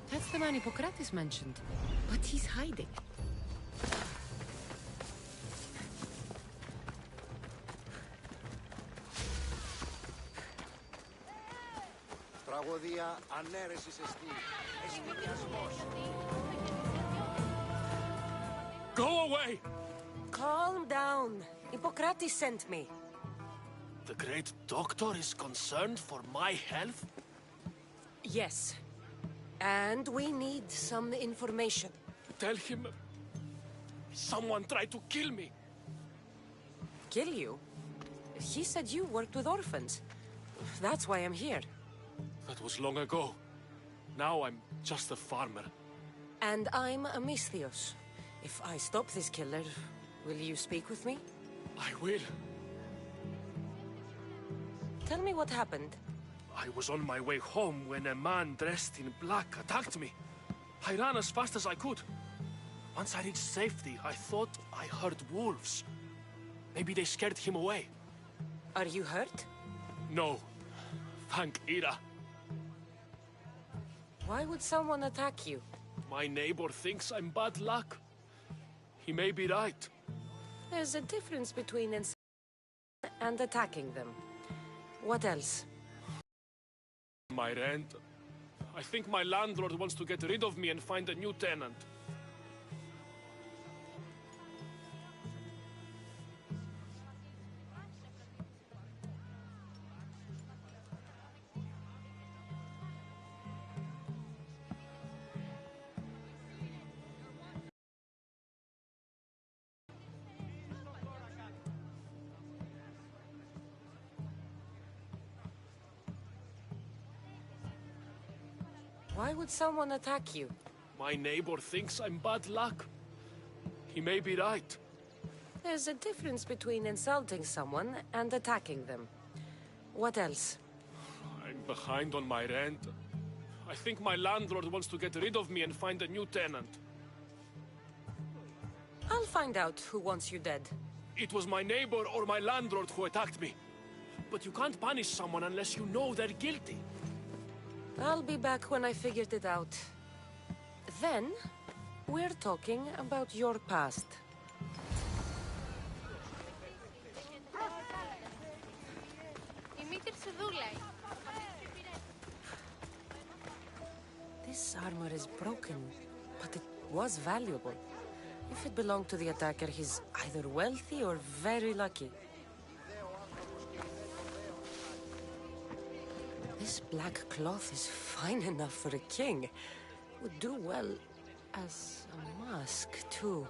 That's the man Hippocrates mentioned. But he's hiding. Τραγωδία ανέρεσης εστί. Εσφυριασμός. Go away! Calm down. Hippocrates sent me. The great doctor is concerned for my health? Yes. And we need some information. Tell him... someone tried to kill me. Kill you? He said you worked with orphans. That's why I'm here. That was long ago. Now I'm just a farmer. And I'm Amisthios. If I stop this killer, will you speak with me? I will. Tell me what happened. I was on my way home when a man dressed in black attacked me. I ran as fast as I could. Once I reached safety, I thought I heard wolves. Maybe they scared him away. Are you hurt? No. Thank Ira. Why would someone attack you? My neighbor thinks I'm bad luck. He may be right. There's a difference between and attacking them. What else? My rent. I think my landlord wants to get rid of me and find a new tenant. Why would someone attack you? My neighbor thinks I'm bad luck. He may be right. There's a difference between insulting someone and attacking them. What else? I'm behind on my rent. I think my landlord wants to get rid of me and find a new tenant. I'll find out who wants you dead. It was my neighbor or my landlord who attacked me. But you can't punish someone unless you know they're guilty. I'll be back when I figured it out. Then, we're talking about your past. This armor is broken, but it was valuable. If it belonged to the attacker, he's either wealthy or very lucky. This black cloth is fine enough for a king. Would do well as a mask, too.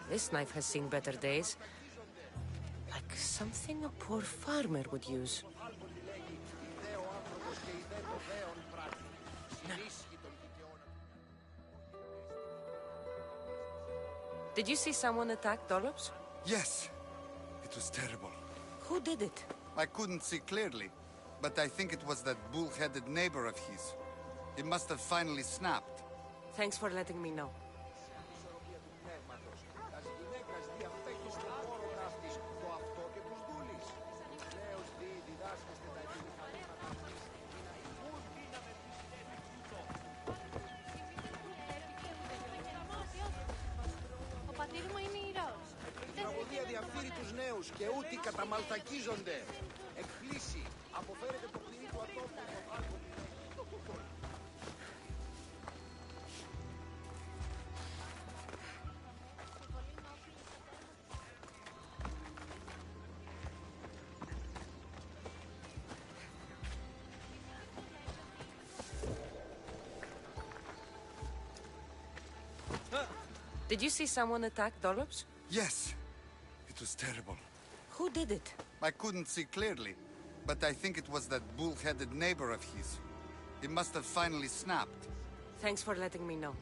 This knife has seen better days. Like something a poor farmer would use. Did you see someone attack Dollops? Yes. It was terrible. Who did it? I couldn't see clearly, but I think it was that bull-headed neighbor of his. It must have finally snapped. Thanks for letting me know. Και ούτε καταμαλτακίζονται. Εκπλήσει. Αποφέρεται το πλήρη του ατόμου. Did you see someone attack Dollops? Yes. It was terrible. Who did it? I couldn't see clearly, but I think it was that bull-headed neighbor of his. He must have finally snapped. Thanks for letting me know.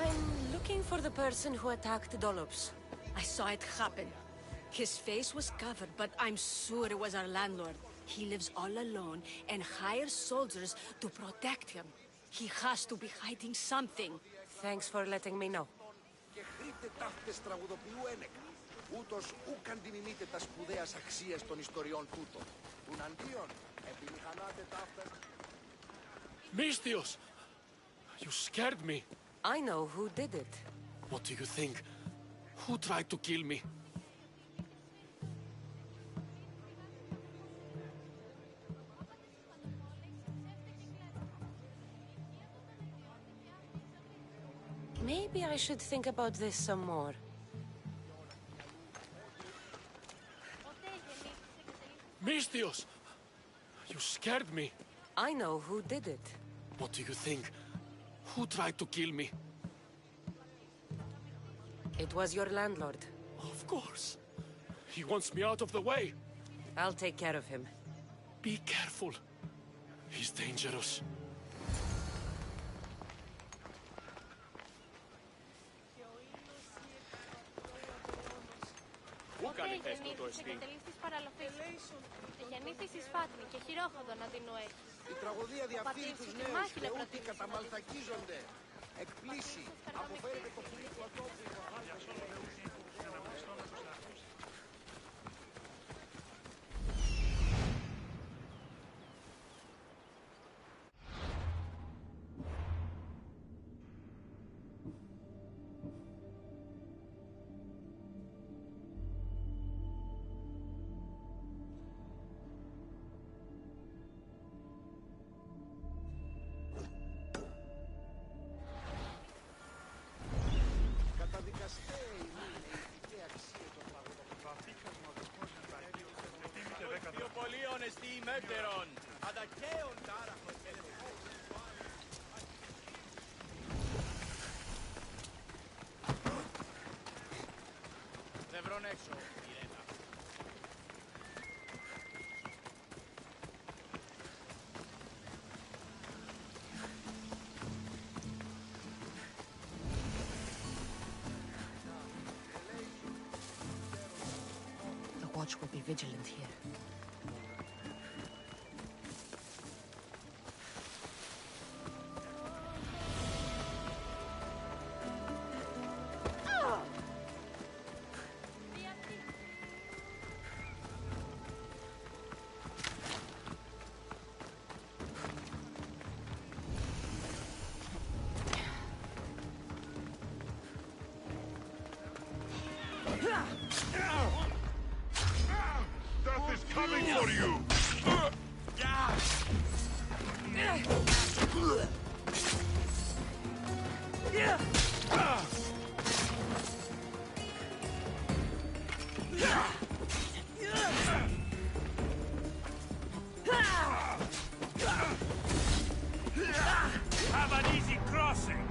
I'm looking for the person who attacked Dollops. I saw it happen. His face was covered, but I'm sure it was our landlord. He lives all alone and hires soldiers to protect him. He has to be hiding something. Thanks for letting me know. Και χρήπτε ταύτες τραγουδοποιού ένεκα. Ούτως ουκ αντιμιμείτε τα σπουδαίας αξίες των ιστοριών τούτων. Τουναντίον, επιμηχανάτε ταύτες. Mistios! You scared me. I know who did it. What do you think? Who tried to kill me? Maybe I should think about this some more. Mistios! You scared me. I know who did it. What do you think? Who tried to kill me? It was your landlord. Of course. He wants me out of the way. I'll take care of him. Be careful. He's dangerous. Η τραγωδία διαφύγει τους νέους και ούτε καταμαλθακίζονται. Εκπλήσει, αποφέρεται το πουλί του ατόμου. The watch will be vigilant here. Death is coming for you! Have an easy crossing!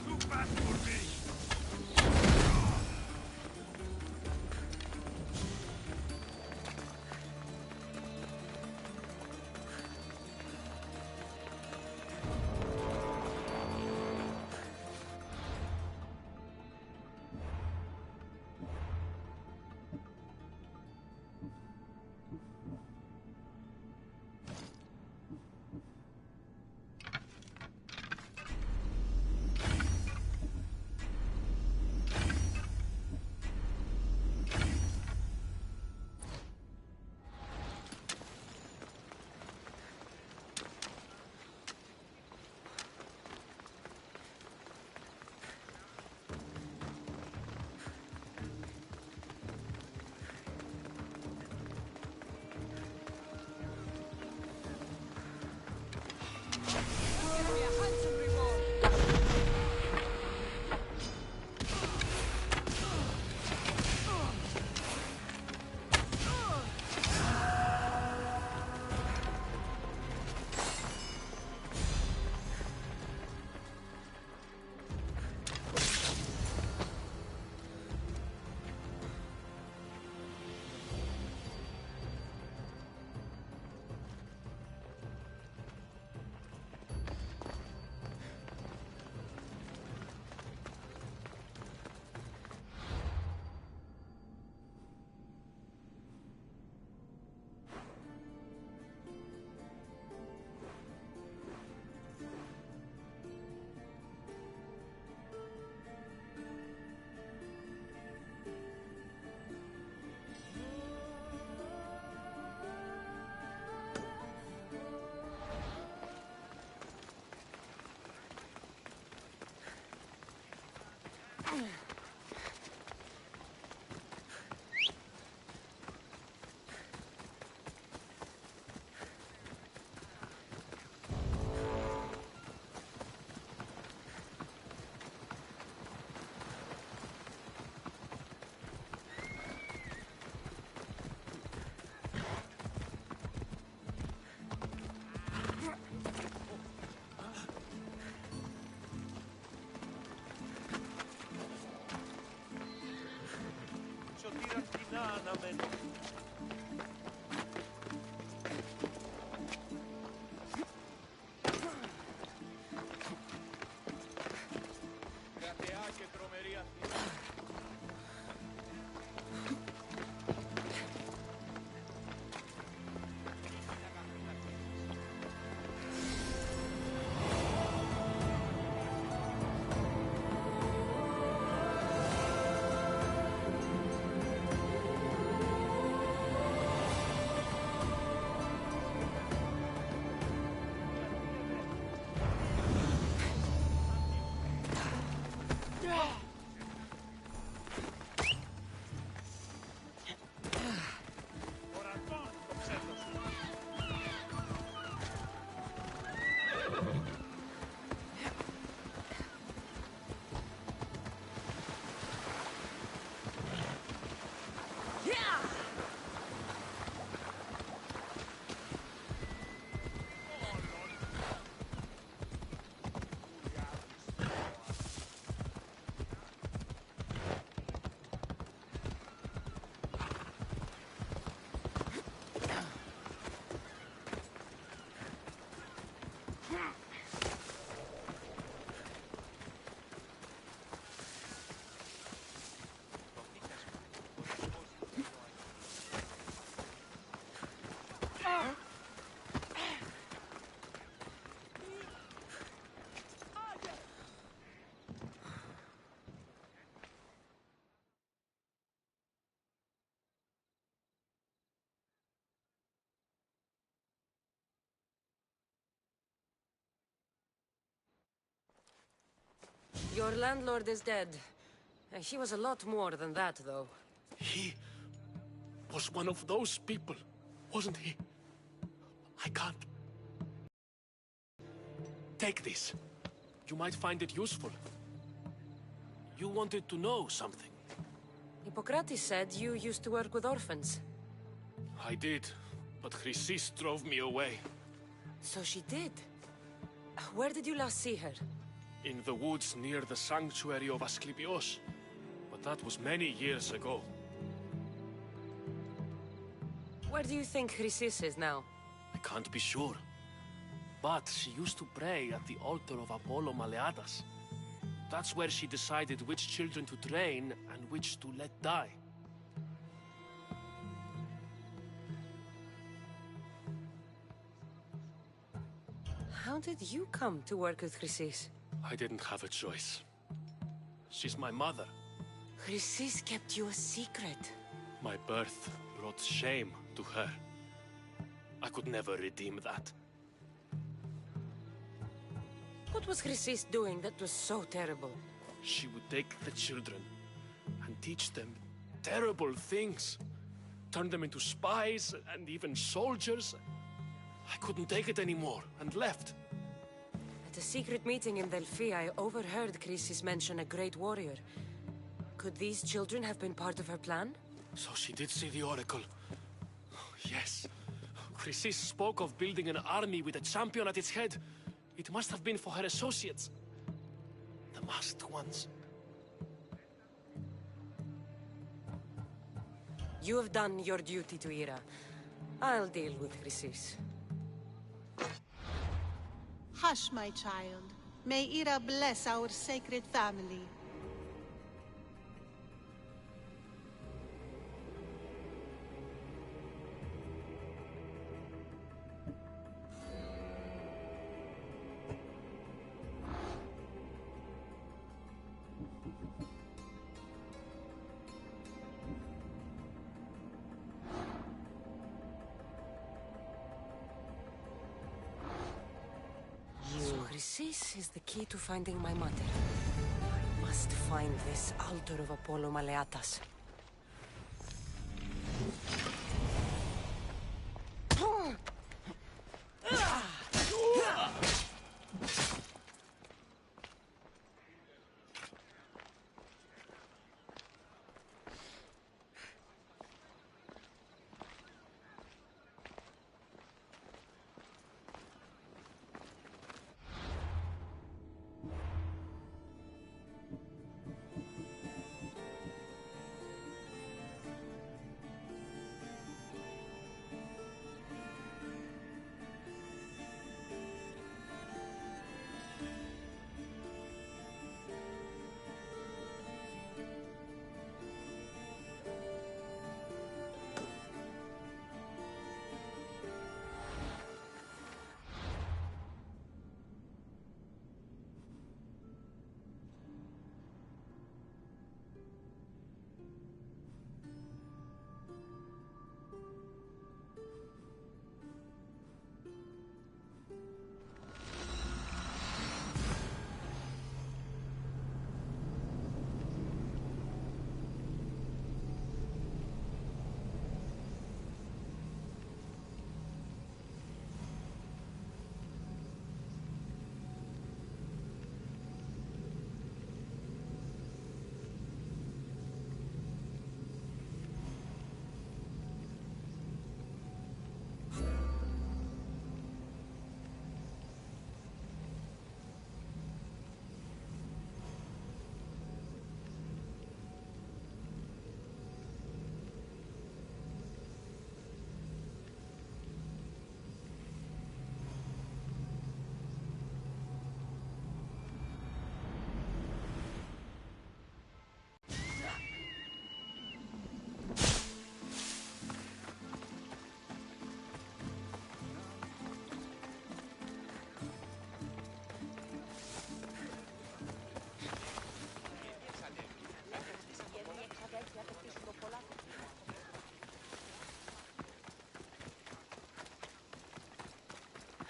Too fast for me! Σωτήραν κοινά αναμένω. Κρατεά και τρομερή Αθήνα. Your landlord is dead. He was a lot more than that, though. He was one of those people, wasn't he? I can't. Take this. You might find it useful. You wanted to know something. Hippocrates said you used to work with orphans. I did, but Chrysis drove me away. So she did. Where did you last see her? In the woods near the sanctuary of Asclepios. But that was many years ago. Where do you think Chrysis is now? I can't be sure. But she used to pray at the altar of Apollo Maleatas. That's where she decided which children to train and which to let die. How did you come to work with Chrysis? I didn't have a choice. She's my mother. Chrysis kept you a secret. My birth brought shame to her. I could never redeem that. What was Chrysis doing that was so terrible? She would take the children and teach them terrible things. Turn them into spies and even soldiers. I couldn't take it anymore and left. At a secret meeting in Delphi, I overheard Chrysis mention a great warrior. Could these children have been part of her plan? So she did see the Oracle. Yes. Chrysis spoke of building an army with a champion at its head. It must have been for her associates. The masked ones. You have done your duty to Ira. I'll deal with Chrysis. Hush, my child. May Ira bless our sacred family. Chrysis is the key to finding my mother. I must find this altar of Apollo Maleatas.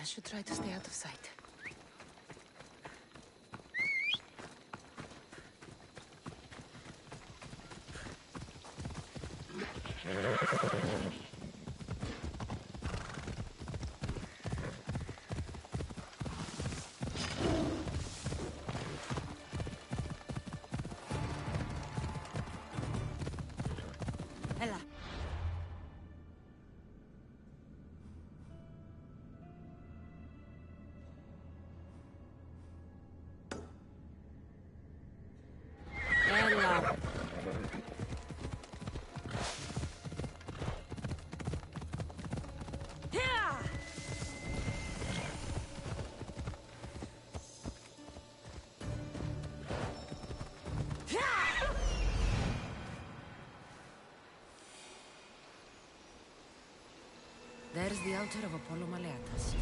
I should try to stay out of sight. Ella. Ella. There's the altar of Apollo Maleatas.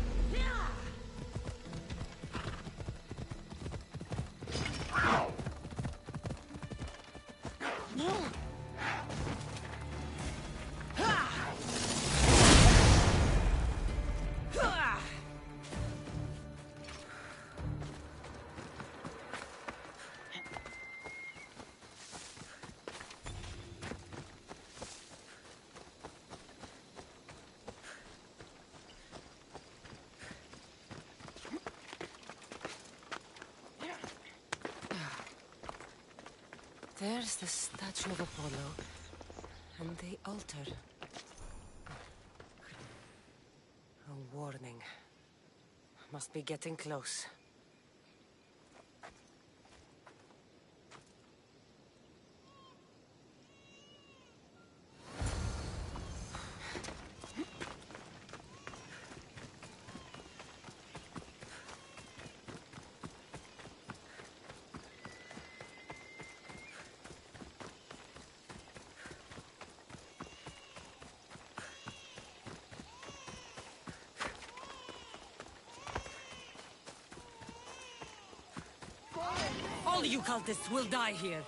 There's the statue of Apollo, and the altar. A warning. Must be getting close. All you cultists will die here.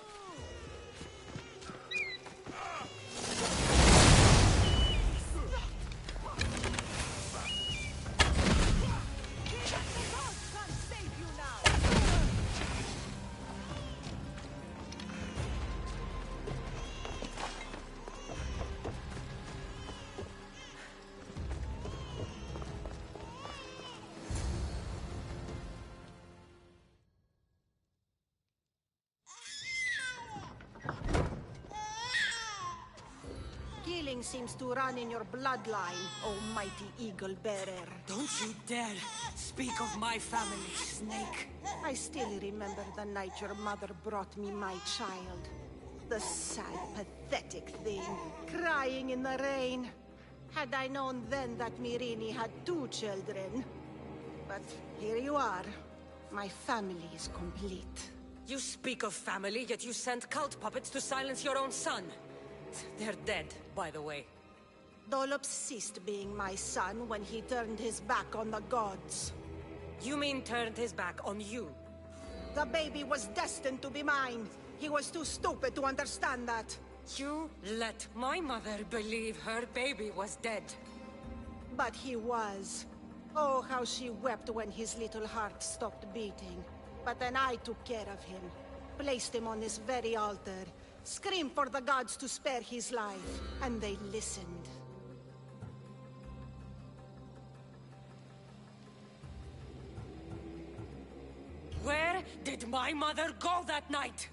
Killing seems to run in your bloodline, oh mighty eagle bearer. Don't you dare speak of my family, Snake. I still remember the night your mother brought me my child. The sad, pathetic thing, crying in the rain. Had I known then that Mirini had 2 children. But here you are. My family is complete. You speak of family, yet you sent cult puppets to silence your own son. They're dead, by the way. Dolops ceased being my son when he turned his back on the gods. You mean turned his back on you? The baby was destined to be mine. He was too stupid to understand that. You let my mother believe her baby was dead. But he was. Oh, how she wept when his little heart stopped beating. But then I took care of him. Placed him on this very altar. Screamed for the gods to spare his life. And they listened. Where did my mother go that night?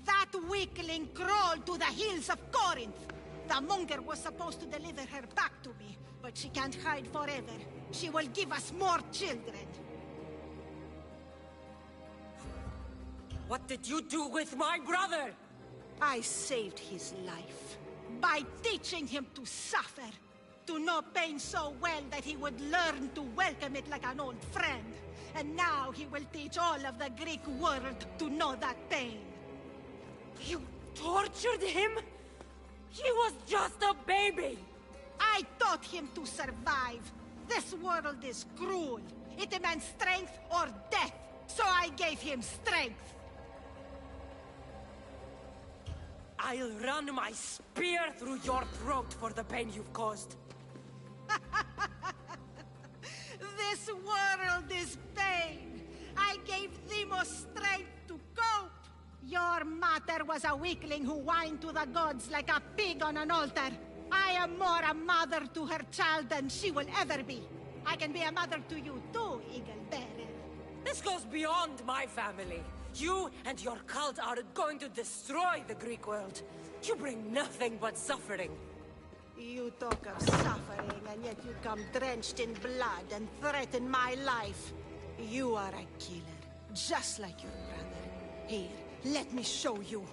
That weakling crawled to the hills of Corinth. The monger was supposed to deliver her back to me, but she can't hide forever. She will give us more children. What did you do with my brother? I saved his life by teaching him to suffer, to know pain so well that he would learn to welcome it like an old friend. And now he will teach all of the Greek world to know that pain. You tortured him? He was just a baby! I taught him to survive. This world is cruel. It demands strength or death. So I gave him strength. I'll run my spear through your throat for the pain you've caused. This world is pain. I gave Demos strength to cope. Your mater was a weakling who whined to the gods like a pig on an altar. I am more a mother to her child than she will ever be. I can be a mother to you too, Eagle Bearer. This goes beyond my family. You and your cult are going to destroy the Greek world. You bring nothing but suffering. You talk of suffering, and yet you come drenched in blood and threaten my life. You are a killer, just like your brother. Here, let me show you.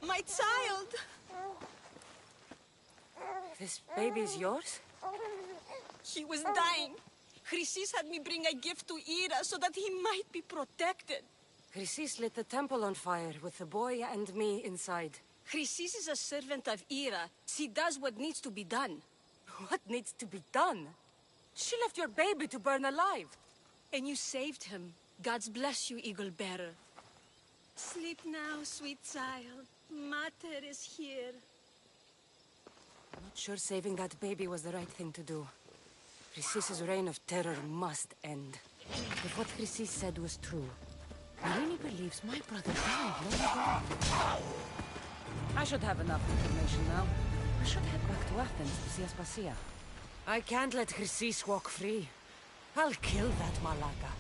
My child! This baby's yours? He was dying. Chrysis had me bring a gift to Ira so that he might be protected. Chrysis lit the temple on fire with the boy and me inside. Chrysis is a servant of Ira. She does what needs to be done. What needs to be done? She left your baby to burn alive. And you saved him. God's bless you, Eagle Bearer. Sleep now, sweet child. Mater is here. I'm not sure saving that baby was the right thing to do. Chrysis' reign of terror must end. If what Chrysis said was true, Irini believes my brother died long ago. I should have enough information now. I should head back to Athens to see Aspasia. I can't let Chrysis walk free. I'll kill that Malaka.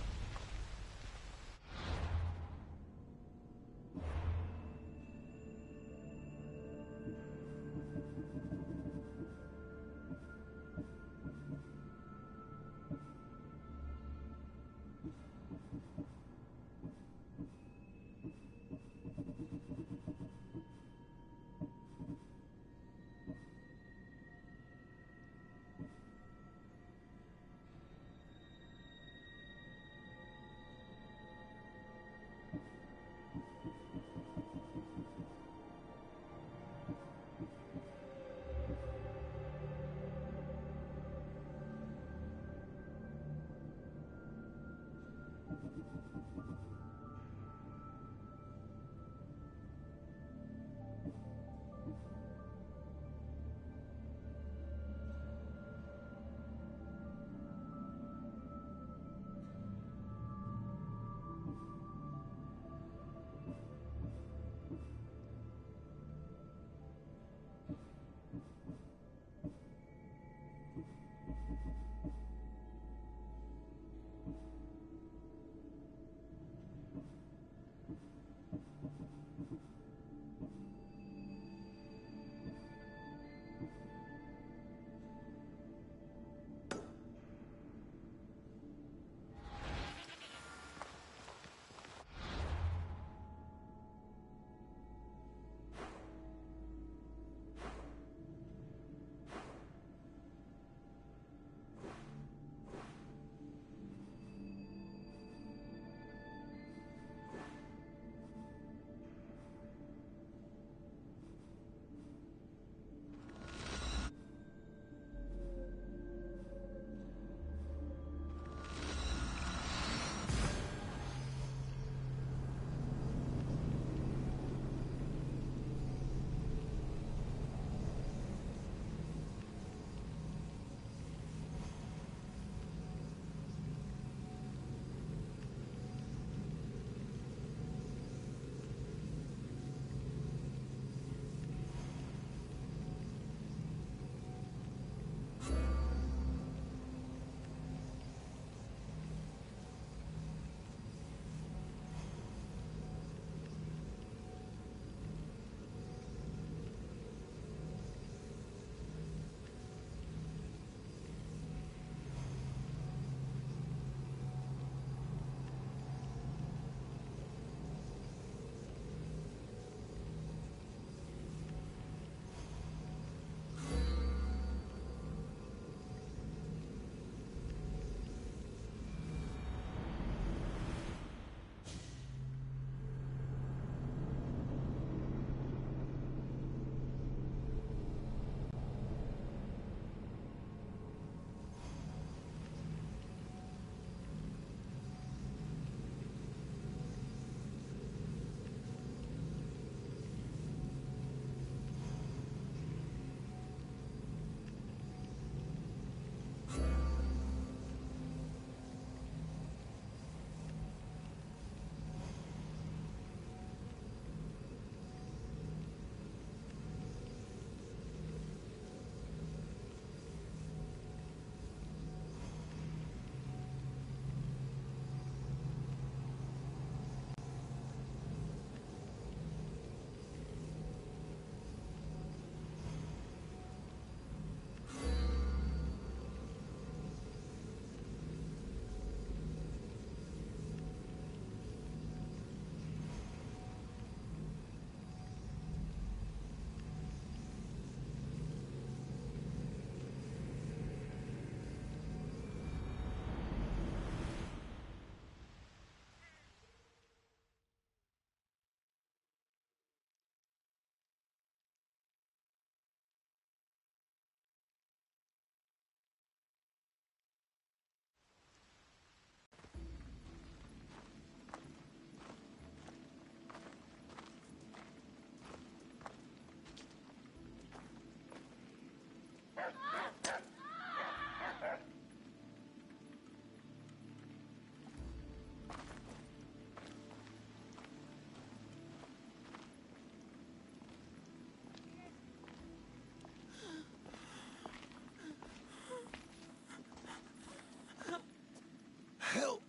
Help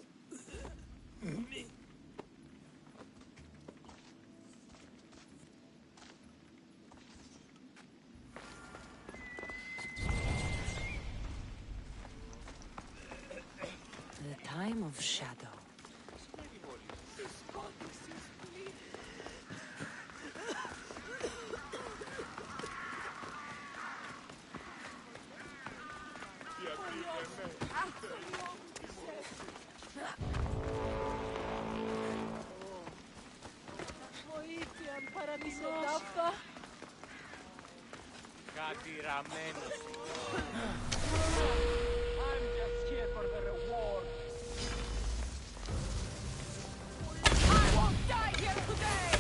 me. The time of shadow. Κάτι ραμμένος. I'm just here for the reward. I won't die here today!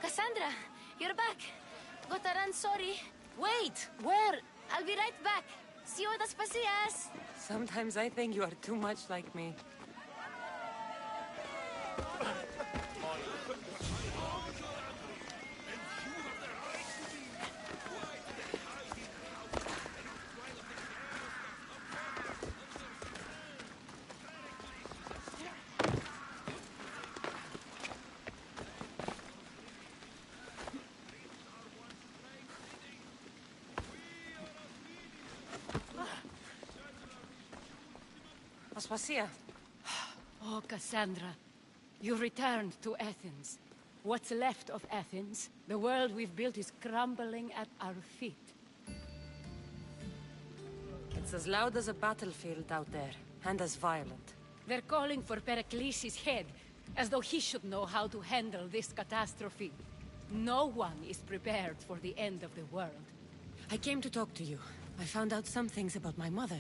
Cassandra, you're back. Gotta run, sorry. Wait! Where? I'll be right back. See you at las pasillas. Sometimes I think you are too much like me. Aspasia. Oh, Cassandra, you returned to Athens. What's left of Athens, the world we've built is crumbling at our feet. It's as loud as a battlefield out there, and as violent. They're calling for Pericles' head, as though he should know how to handle this catastrophe. No one is prepared for the end of the world. I came to talk to you. I found out some things about my mother.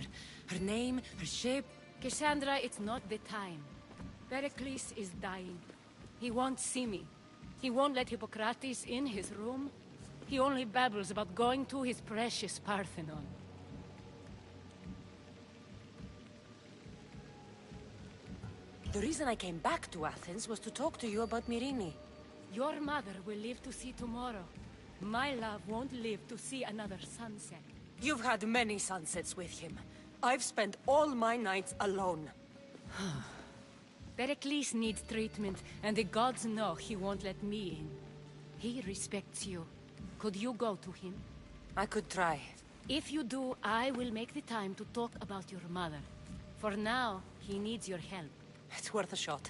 Her name, her shape. Cassandra, it's not the time. Pericles is dying. He won't see me. He won't let Hippocrates in his room. He only babbles about going to his precious Parthenon. The reason I came back to Athens was to talk to you about Myrine. Your mother will live to see tomorrow. My love won't live to see another sunset. You've had many sunsets with him. I've spent all my nights alone. Pericles needs treatment, and the gods know he won't let me in. He respects you. Could you go to him? I could try. If you do, I will make the time to talk about your mother. For now, he needs your help. It's worth a shot.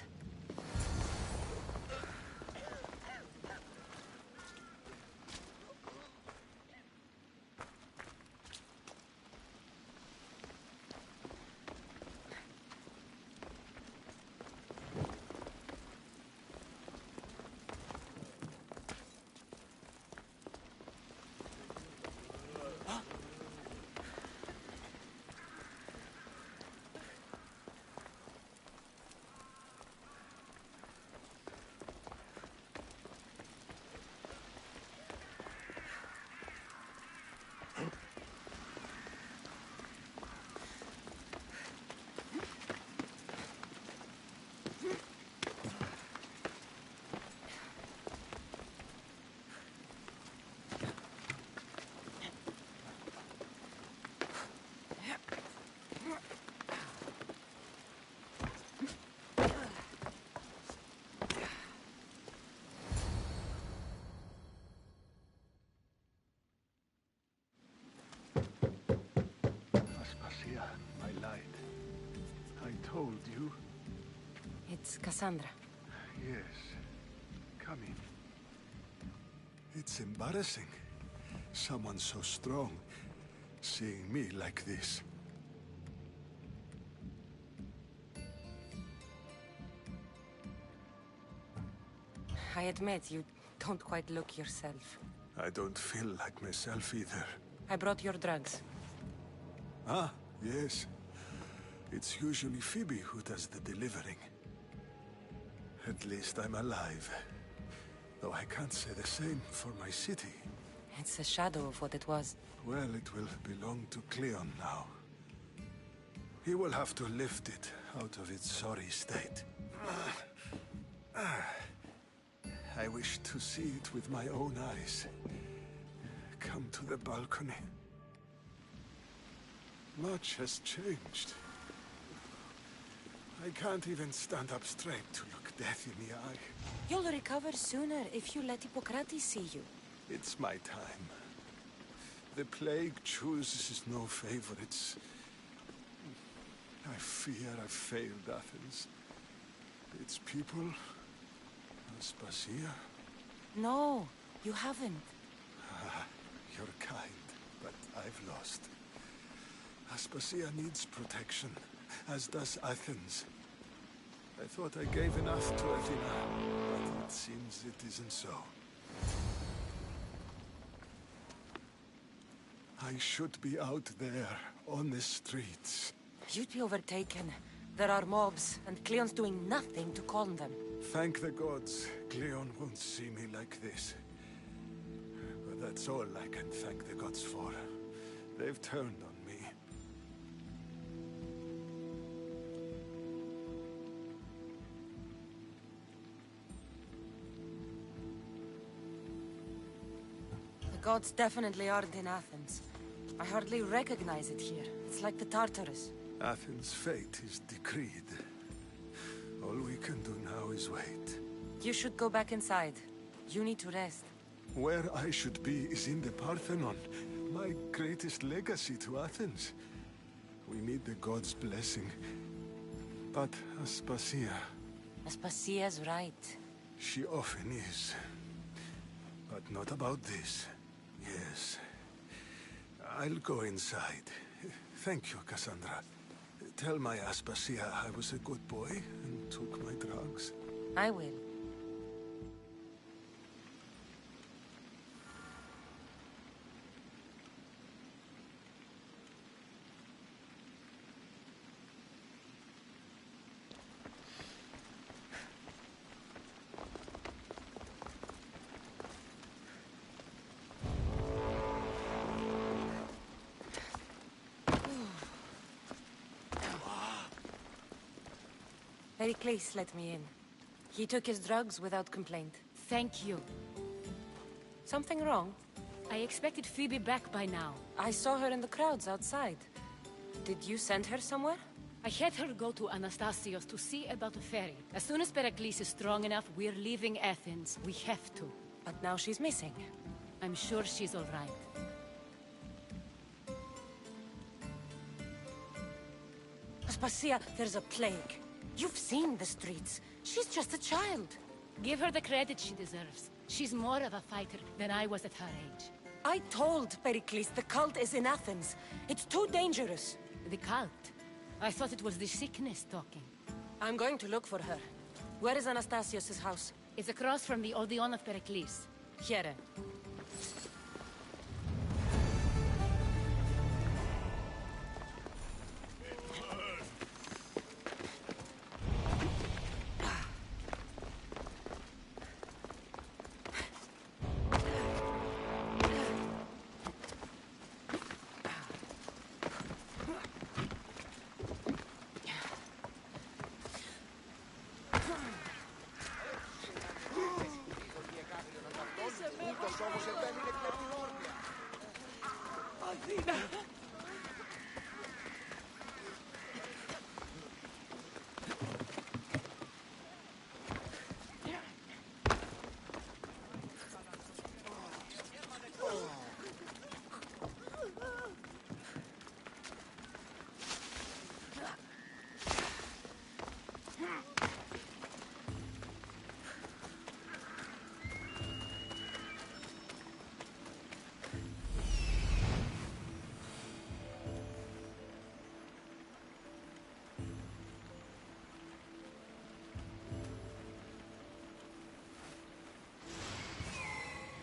Aspasia, my light. I told you. It's Cassandra. Yes. Come in. It's embarrassing. Someone so strong seeing me like this. I admit, you don't quite look yourself. I don't feel like myself either. I brought your drugs. Ah, yes. It's usually Phoebe who does the delivering. At least I'm alive. Though I can't say the same for my city. It's a shadow of what it was. Well, it will belong to Cleon now. He will have to lift it out of its sorry state. I wish to see it with my own eyes. Come to the balcony. Much has changed. I can't even stand up straight to look death in the eye. You'll recover sooner if you let Hippocrates see you. It's my time. The plague chooses no favorites. I fear I've failed Athens. Its people, Aspasia. No, you haven't. You're kind, but I've lost. Aspasia needs protection, as does Athens. I thought I gave enough to Athena, but it seems it isn't so. I should be out there, on the streets. You'd be overtaken. There are mobs, and Cleon's doing nothing to calm them. Thank the gods, Cleon won't see me like this. But that's all I can thank the gods for. They've turned on me. The gods definitely aren't in Athens. I hardly recognize it here. It's like the Tartarus. Athens' fate is decreed. All we can do now is wait. You should go back inside. You need to rest. Where I should be is in the Parthenon, my greatest legacy to Athens. We need the gods' blessing. But Aspasia... Aspasia's right. She often is. But not about this. Yes. I'll go inside. Thank you, Cassandra. Tell my Aspasia I was a good boy and took my drugs. I will. Pericles let me in. He took his drugs without complaint. Thank you. Something wrong? I expected Phoebe back by now. I saw her in the crowds outside. Did you send her somewhere? I had her go to Anastasios to see about a ferry. As soon as Pericles is strong enough, we're leaving Athens. We have to. But now she's missing. I'm sure she's all right. Aspasia, there's a plague. You've seen the streets. She's just a child. Give her the credit she deserves. She's more of a fighter than I was at her age. I told Pericles the cult is in Athens. It's too dangerous. The cult? I thought it was the sickness talking. I'm going to look for her. Where is Anastasios' house? It's across from the Odeon of Pericles. Here.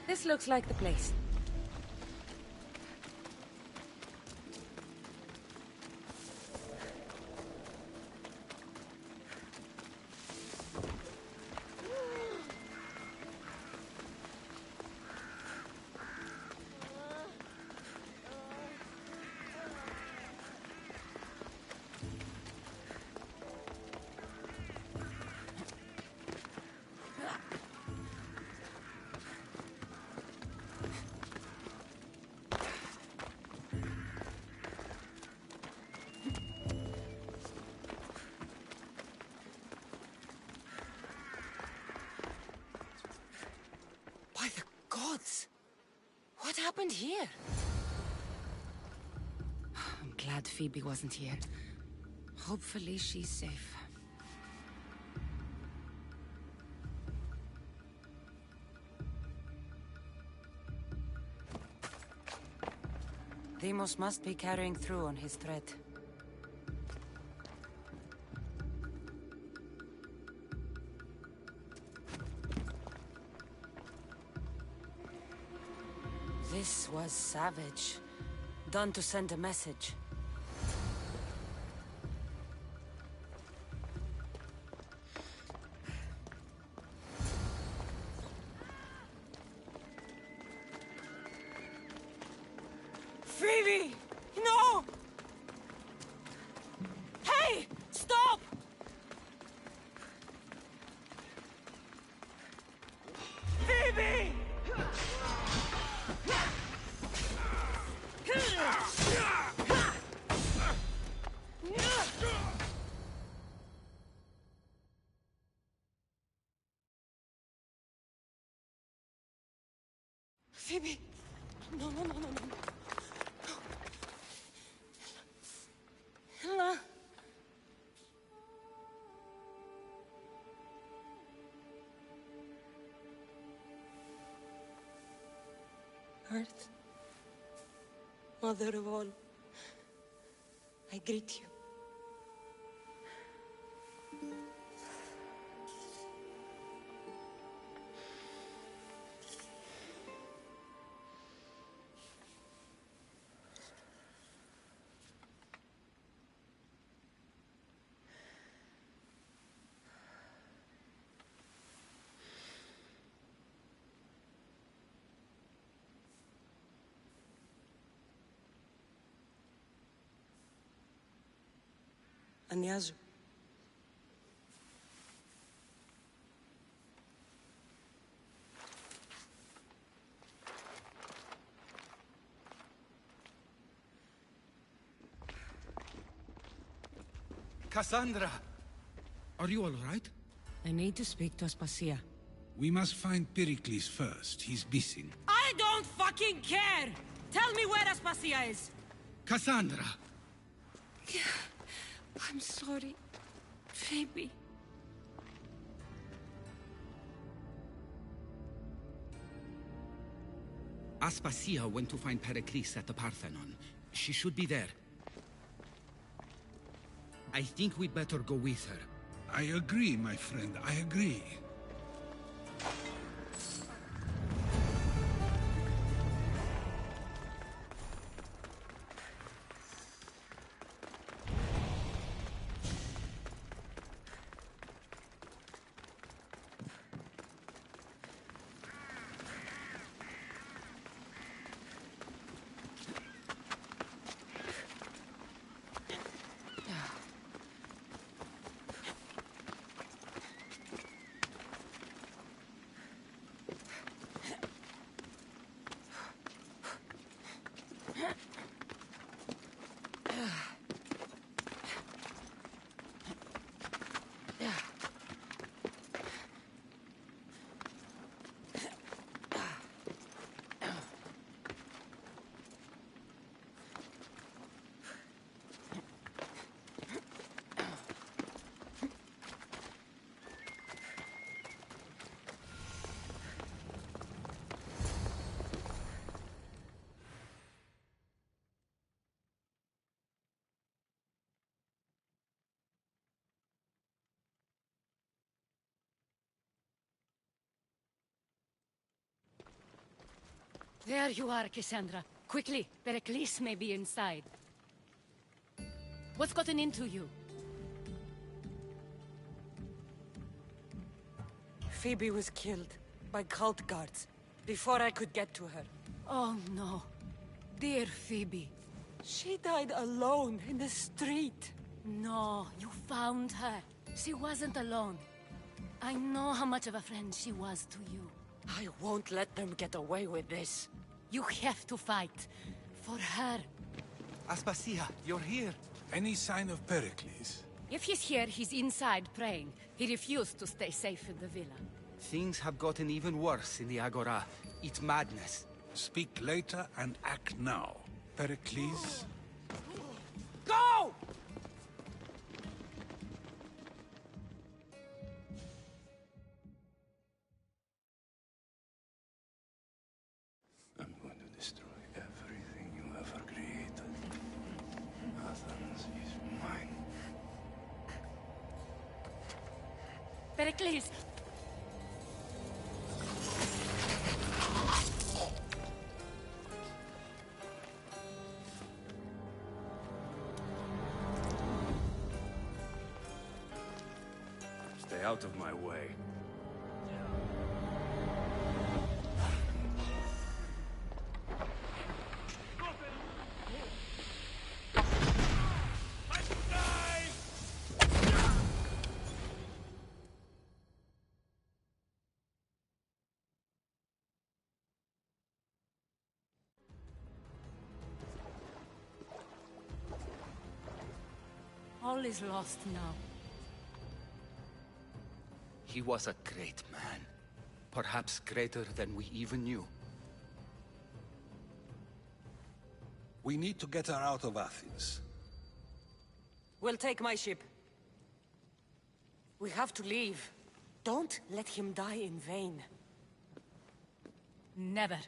This looks like the place. By the gods! What happened here? I'm glad Phoebe wasn't here. Hopefully she's safe. Deimos must be carrying through on his threat. This was savage. Done to send a message. Phoebe! No! Hey! Stop! Phoebe! Phoebe! No, no, no, no, no. Ella. Earth, Mother of all, I greet you. Anyazu. Cassandra! Are you all right? I need to speak to Aspasia. We must find Pericles first. He's missing. I don't fucking care! Tell me where Aspasia is! Cassandra! I'm sorry, Phoebe. Aspasia went to find Pericles at the Parthenon. She should be there. I think we'd better go with her. I agree, my friend. I agree. There you are, Cassandra. Quickly, Pericles may be inside. What's gotten into you? Phoebe was killed by cult guards before I could get to her. Oh no. Dear Phoebe. She died alone in the street. No, you found her. She wasn't alone. I know how much of a friend she was to you. I won't let them get away with this. You have to fight. For her. Aspasia, you're here. Any sign of Pericles? If he's here, he's inside praying. He refused to stay safe in the villa. Things have gotten even worse in the Agora. It's madness. Speak later and act now. Pericles? Go! I'm going to destroy everything you ever created. Athens is mine. Pericles! Stay out of my way. All is lost now. He was a great man. Perhaps greater than we even knew. We need to get her out of Athens. We'll take my ship. We have to leave. Don't let him die in vain. Never.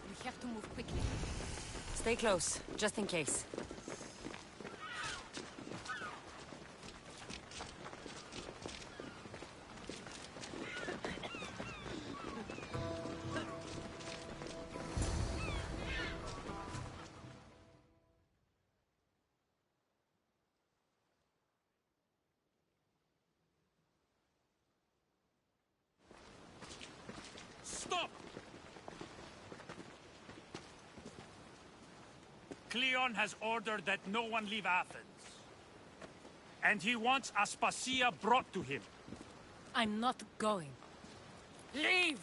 We have to move quickly. Stay close, just in case. Stop! Cleon has ordered that no one leave Athens. And he wants Aspasia brought to him. I'm not going. Leave!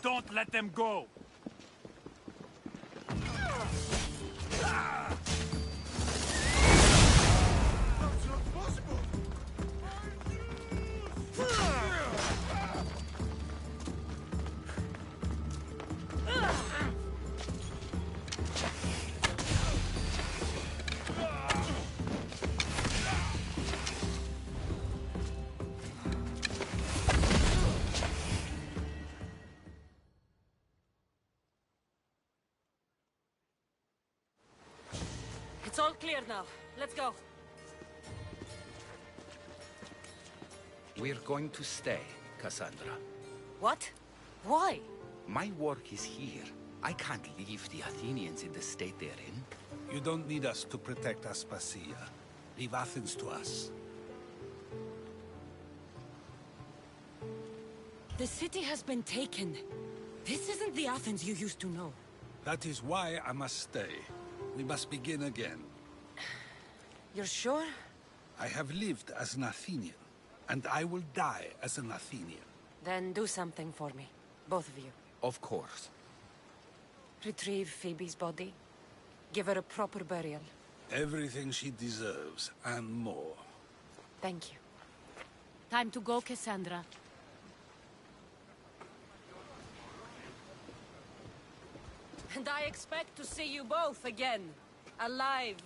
Don't let them go! That's not possible! It's all clear now. Let's go. We're going to stay, Cassandra. What? Why? My work is here. I can't leave the Athenians in the state they're in. You don't need us to protect Aspasia. Leave Athens to us. The city has been taken. This isn't the Athens you used to know. That is why I must stay. We must begin again. You're sure? I have lived as an Athenian, and I will die as an Athenian. Then do something for me. Both of you. Of course. Retrieve Phoebe's body. Give her a proper burial. Everything she deserves, and more. Thank you. Time to go, Cassandra. And I expect to see you both again. Alive.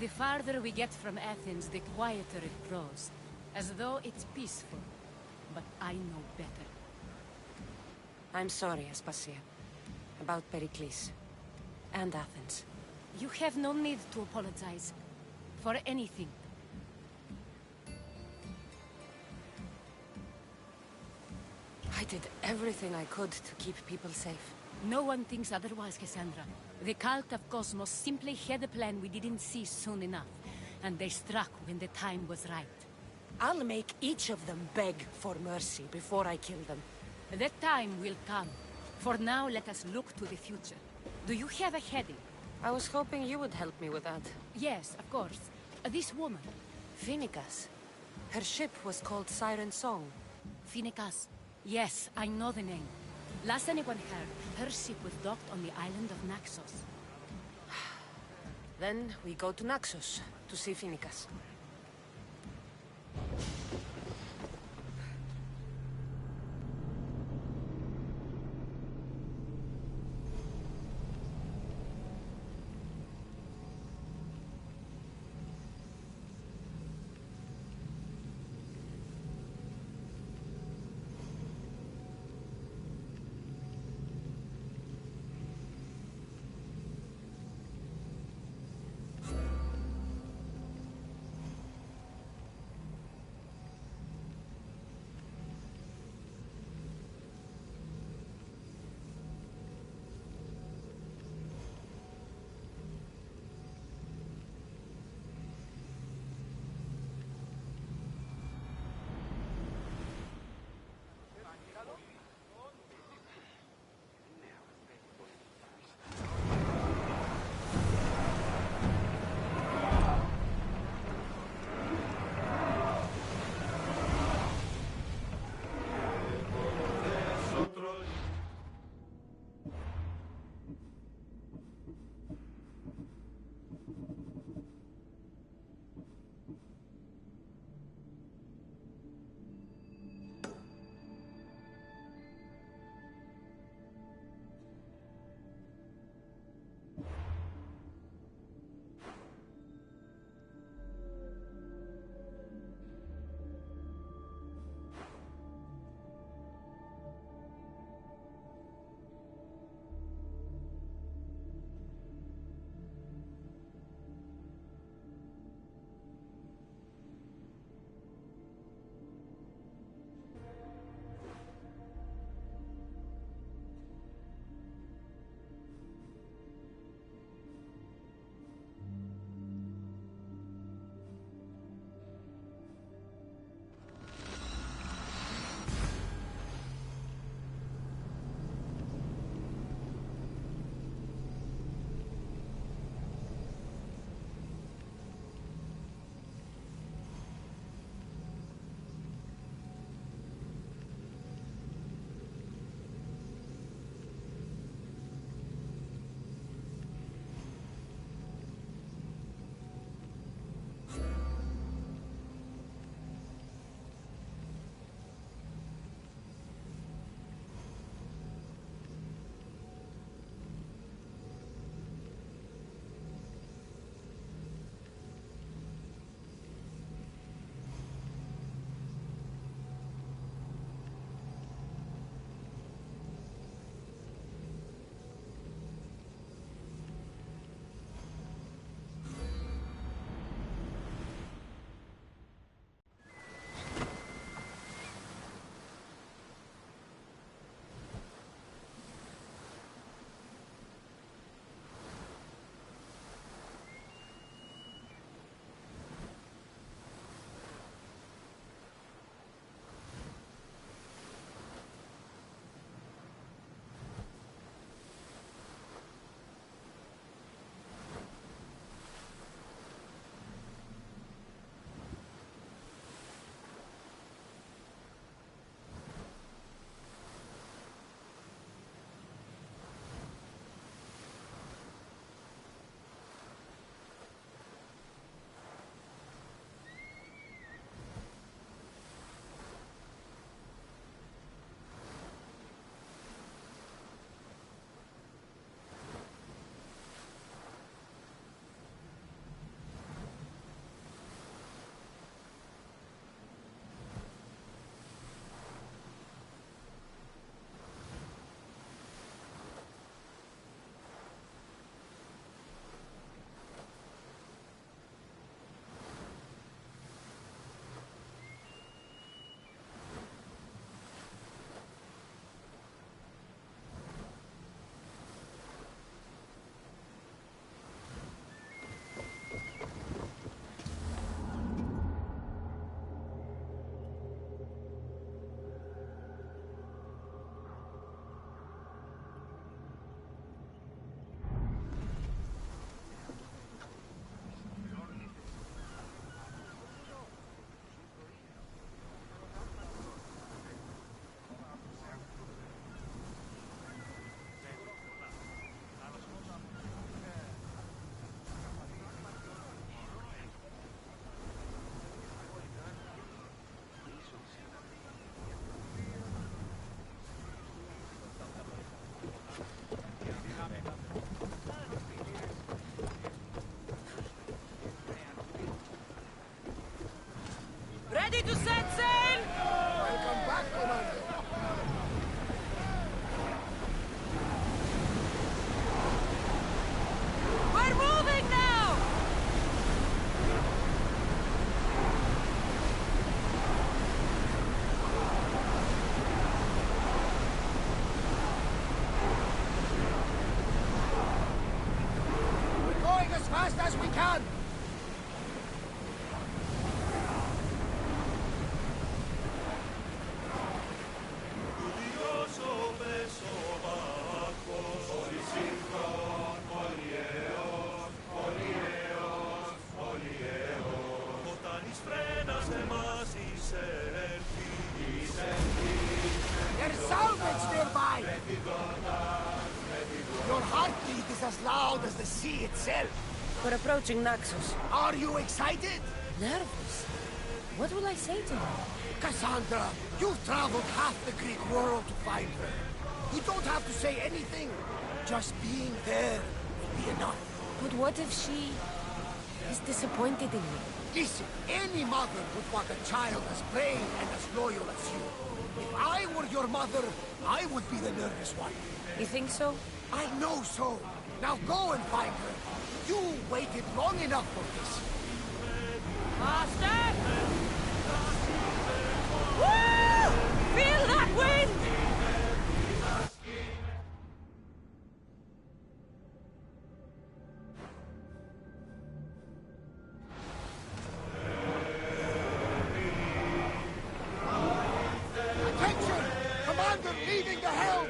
The farther we get from Athens, the quieter it grows. As though it's peaceful. But I know better. I'm sorry, Aspasia. About Pericles. And Athens. You have no need to apologize. For anything. I did everything I could to keep people safe. No one thinks otherwise, Cassandra. The cult of Cosmos simply had a plan we didn't see soon enough. And they struck when the time was right. I'll make each of them beg for mercy before I kill them. That time will come. For now, let us look to the future. Do you have a heading? I was hoping you would help me with that. Yes, of course. This woman. Phoenicas. Her ship was called Siren Song. Phoenicas. Yes, I know the name. Last anyone heard, her ship was docked on the island of Naxos. Then we go to Naxos to see Phoenicas. ready to set sail? Welcome back, Commander. We're moving now! We're going as fast as we can. There's salvage nearby! Your heartbeat is as loud as the sea itself. We're approaching Naxos. Are you excited? Nervous? What will I say to her? Cassandra, you've traveled half the Greek world to find her. You don't have to say anything. Just being there will be enough. But what if she is disappointed in me? Listen, any mother would want a child as brave and as loyal as you. If I were your mother, I would be the nervous one. You think so? I know so. Now go and find her. You waited long enough for this. Master! Woo! Feel that wind! Attention! Commander leaving the helm!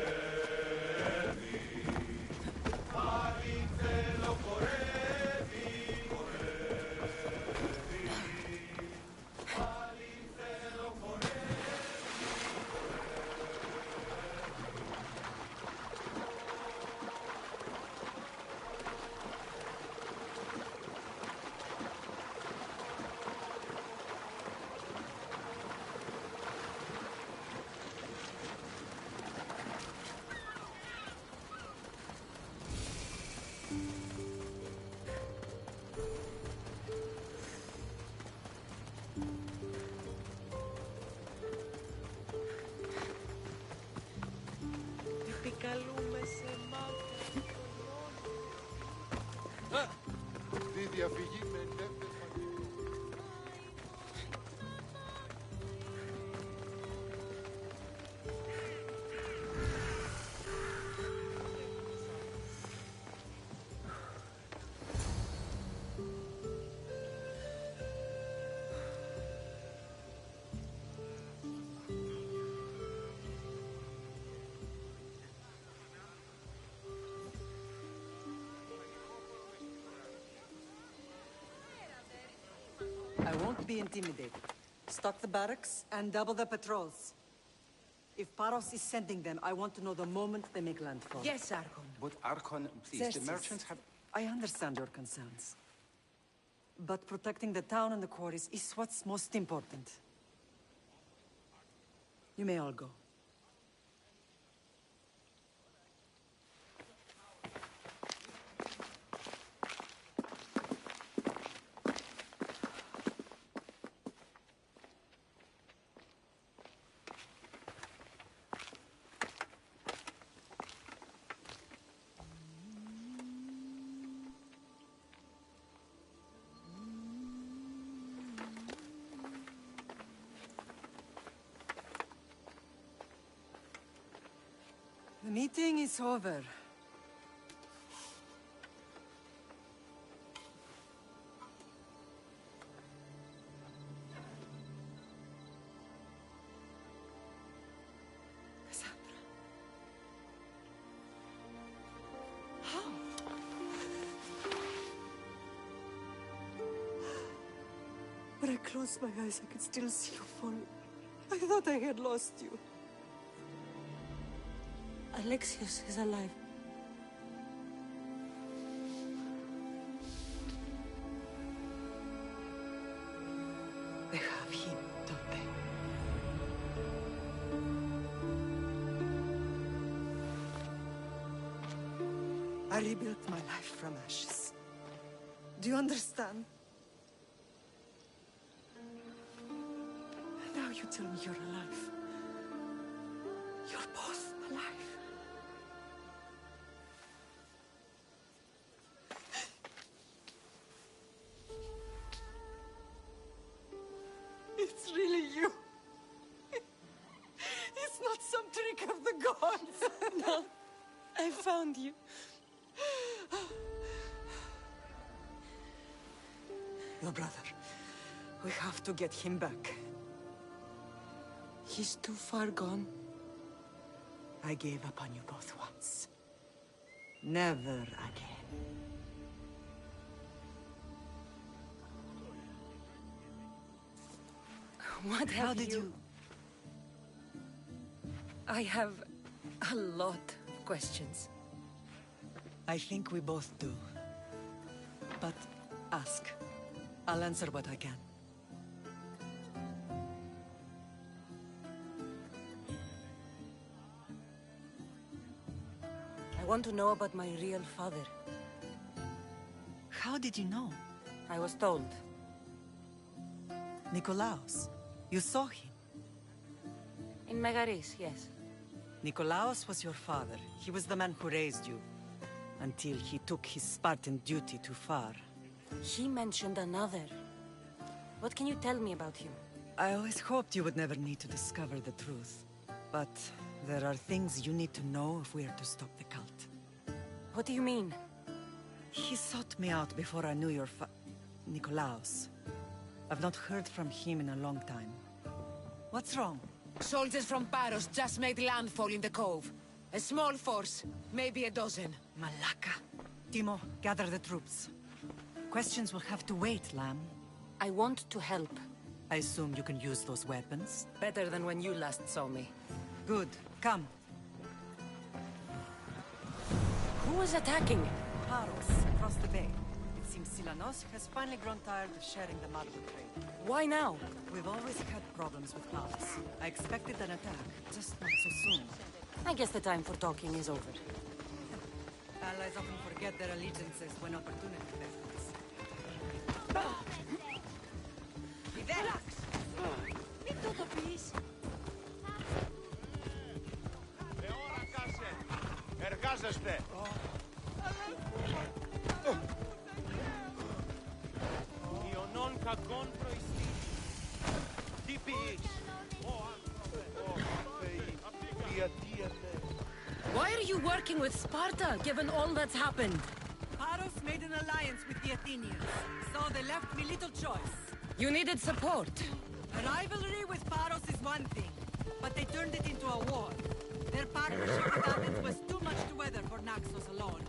Τη διαφυγή με ελεύθερη μαγεία. I won't be intimidated. Stock the barracks and double the patrols. If Paros is sending them, I want to know the moment they make landfall. Yes, Archon. But Archon, please, Xerxes, the merchants have... I understand your concerns. But protecting the town and the quarries is what's most important. You may all go. The meeting is over. Cassandra. How? When I closed my eyes, I could still see you fall. I thought I had lost you. Alexios is alive. They have him, don't they? I rebuilt my life from ashes. Do you understand? you tell me you're alive? You're both alive. It's really you. It's not some trick of the gods. No, I found you. Your brother. We have to get him back. He's too far gone. I gave up on you both once. Never again. What How have did you... I have a lot of questions. I think we both do. But ask. I'll answer what I can. I want to know about my real father. How did you know? I was told. Nikolaos. You saw him. In Megaris, yes. Nikolaos was your father. He was the man who raised you. Until he took his Spartan duty too far. He mentioned another. What can you tell me about him? I always hoped you would never need to discover the truth. But there are things you need to know if we are to stop the cult. What do you mean? He sought me out before I knew your Nikolaos. I've not heard from him in a long time. What's wrong? Soldiers from Paros just made landfall in the cove. A small force, maybe a dozen. Malaka. Timo, gather the troops. Questions will have to wait, Lamb. I want to help. I assume you can use those weapons? Better than when you last saw me. Good. Come. Who is attacking? Paros, across the bay. It seems Silanos has finally grown tired of sharing the marble trade. Why now? We've always had problems with Paros. I expected an attack, just not so soon. I guess the time for talking is over. Allies often forget their allegiances when opportunity presents. Relax! Μην το πεις. Εώρα κάσε! Εργάζεστε! Ιωνών κακών προϊστή. Τι πεις? Ω άνθρωπε! Ω Θεοί! Γιατί εμέ! Why are you working with Sparta, given all that's happened? Paros made an alliance with the Athenians, so they left me little choice. You needed support. A rivalry with Paros is one thing, but they turned it into a war. Their partnership with Athens was too much to weather for Naxos alone.